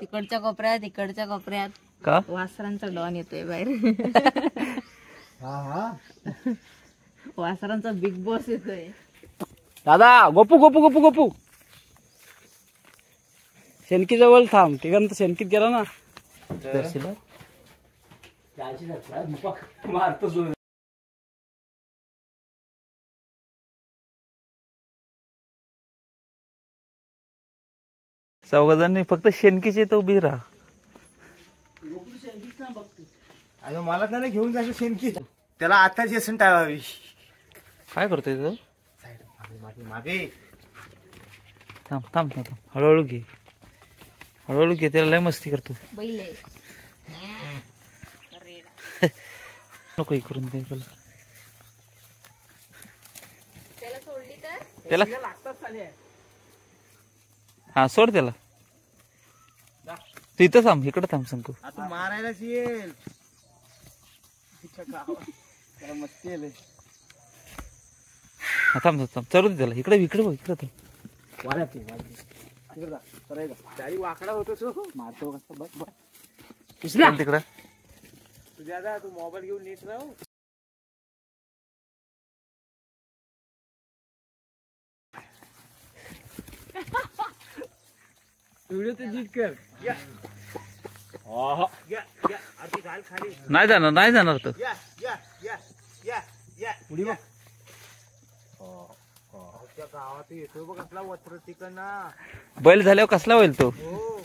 तिकडच्या कोपऱ्यात इकडच्या कोपऱ्यात का वासरांचा डॉन येतोय बाहेर. वासरांचा बिग बॉस येतोय. दादा गोपू गोपू गोपू गोपू शेणकी जवळ थांब. तिघांत शेणकीत गेला ना मारतो. चौघांनी फक्त शेणकीचे तर उभी राहा. अगं मला त्याला घेऊन जायचं शेणकी. त्याला आताच येसून टाळावी. काय करतोय तो? मागे थांब थांब थांब हळूहळू घे हळूहळू घे. त्याला लय मस्ती करतो. नको हे करून दे त्याला. हा सोड त्याला. तू इथं थांब इकडे थांब शंकू. आता मारायलाच येईल. मस्ती येईल. हा थांब थांब चलू दे त्याला. इकडे इकडे बघ इकडे थांब. वाकडा होतो मारतो कसं बघ बघ तिकडं. तुझ्या तू मोबाईल घेऊन नीट राहू. व्हिडिओ ते जीत कर. नाही जाणार नाही जाणार तर. गावात येतोय बघ कसला वस्त्र तिकडनं. बैल झाल्यावर कसला होईल तो? हो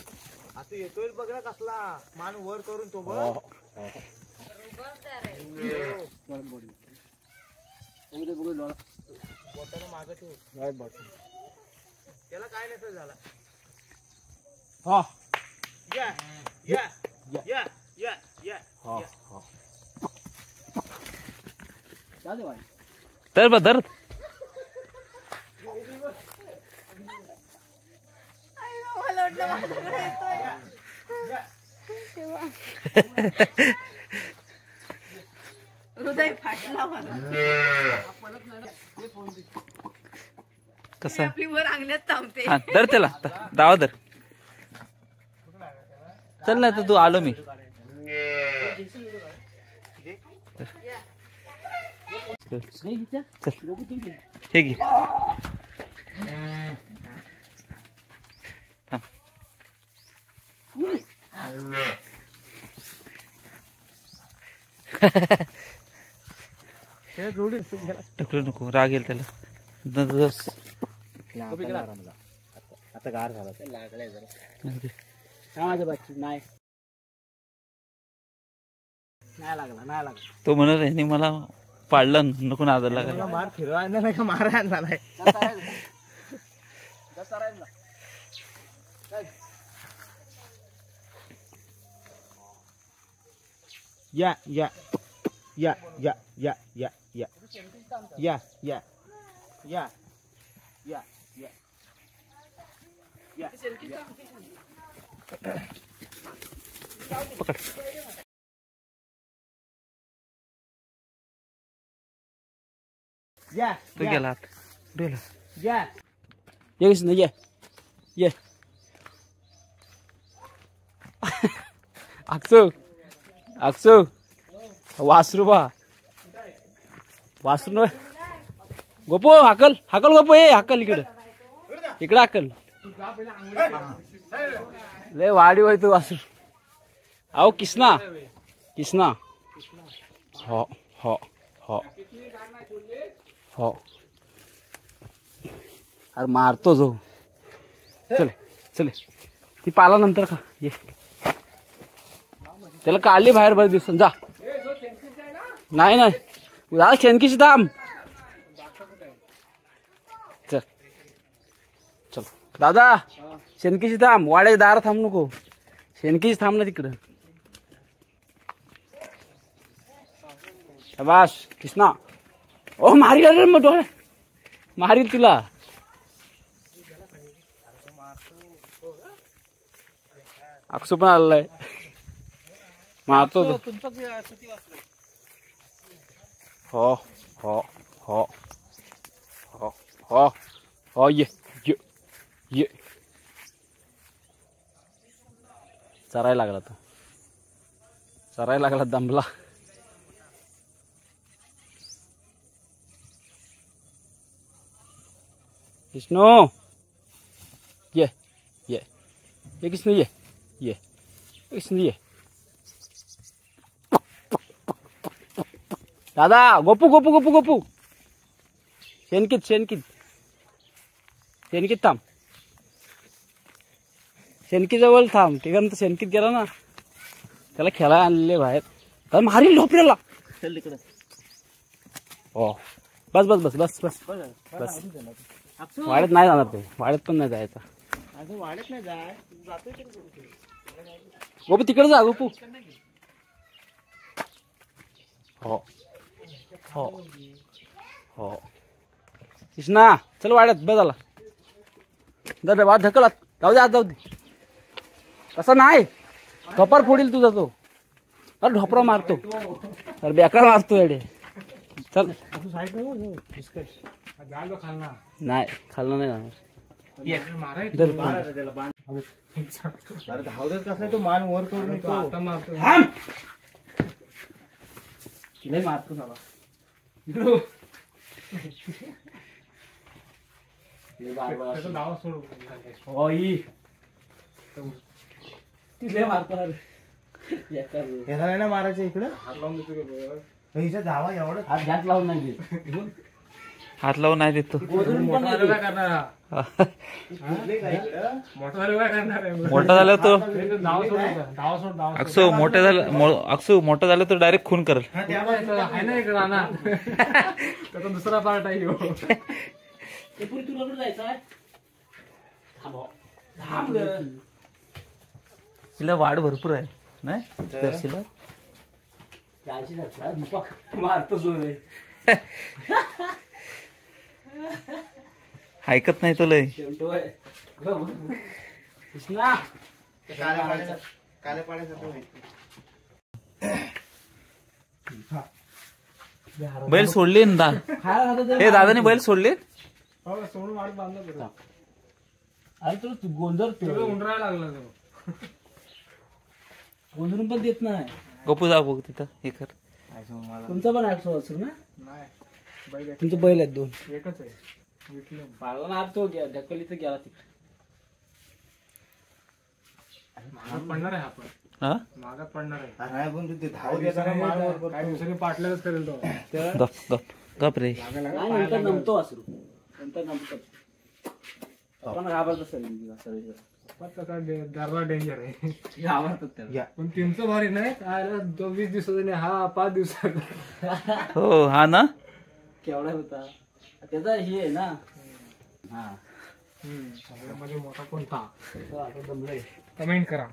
आता येतोय बघ ना कसला. मान वर करून तो बघ. मागं ठेव. त्याला काय नसेल झाला. हा या या या या या. तर बघ धर. हृदय फाटला कसा आपली वर अंगल्यात थांबते. हा धर त्याला. दावा धर. चल ना तर तू आलो मी. हे घे. ढकलू नको राग येईल त्याला. आता गार झाला. लागलाय जरा. नाही लागला नाही लागला. तो म्हणत आहे मला पाडलं नको नादाला लागायला. मार फिरवायला नाही का मारायला नाही. या या या या या या या या या या या या पकड. या तू गेला आत. गेला. या ये कृष्ण ये ये. अक्षू अक्षू वासरू बा वासरू गोपो हाकल हाकल गोपो. ये हाकल इकडे इकडे हाकल. लय वाढीव आहे तू वासरू. अहो किसना किसना. हो हो हो हो. अरे मारतो जो. चल चल ती पाला नंतर का. ये त्याला काढली बाहेर बरेच दिवस. जा नाही नाही जा शेणकीची थांब. चल चल दादा शेणकीची थांब. वाड्याच्या दारा थांब नको. शेणकीची थांब ना तिकडं. शाबास कृष्णा. ओ मारी रे मग डोळे मारील तुला. अक्षू पण आलाय मारतो तो. हो हो हो हो हो हो हो ये ये ये चरायला लागला तो, चरायला लागला, दमला. विष्णू ये ये ये कृष्ण ये कृष्ण ये. दादा गोपू गोपू गोपू गोपू शेणकीत शेणकीत शेणकीत थांब, शेणकीजवळ थांब. ते कारण शेणकीत गेला ना, त्याला खेळायला आणले बाहेर, तर मारील ढोपऱ्याला. हो बस बस बस बस बस बस. वाड्यात नाही जाणार ते, वाड्यात पण नाही जायचं. वाढत नाही जाय जातोय गोपू तिकडे जा गोपू. हो हो हो कृष्णा चल वाड्यात बस झाला. जा वाद ढकल, जाऊ दे आज जाऊ दे. तसं नाही, ढोपर फोडील तुझा तो. अरे ढोपरा मारतो, अरे बेकार मारतो येडे. चल नाही खाल्लं नाही जाणार. धावत कसं तो मान वर करून येतो. नाही मारतो बाबा. तिले मारतो. याला नाही ना मारायचं इकडं. हात लावून देतो हिच्या धावा एवढं. हात लावून नाही देत, हात लावून नाही देतो. मोठा झाला तो अक्षू मोठे झालं, अक्षू मोठं झालं तर डायरेक्ट खून करेल. दुसरा पार्ट आहे. तिला वाढ भरपूर आहे नाही दर्शीला. मारतो जोर. ऐकत नाही तो लय. कृष्णा काल्या पाण्याचा बैल सोडली ना हे दादाने बैल सोडले. सोडून वाढ बांधला. अरे तू गोंधळ उंडरायला लागला. गोंधळून पण देत नाही. गपू जा बघ तिथं हे कर. तुमचा पण 800 असेल ना. नाही तुमचे बैल आहेत 2. एकच आहे. पाळला ना तो ढकली तर गेला तिकडे. पडणार आहे आपण. हा मागात पडणार आहे. पण ते धाव देताना काय दिवसांनी पाटल्याच करेल तो. गप गप गप रे. नंतर नमतो असू, नंतर नमतो. आपण घाबरत असेल. दर्रा डेंजर आहे. घाबरतात त्याला. पण तीनचं भारी नाही काय 20 दिवसाचा नाही, हा 5 दिवसाचा. हो हा ना. केवढा होता त्याचा हे आहे ना. हा सगळ्यामध्ये मोठा कोणता दमलंय. कमेंट करा.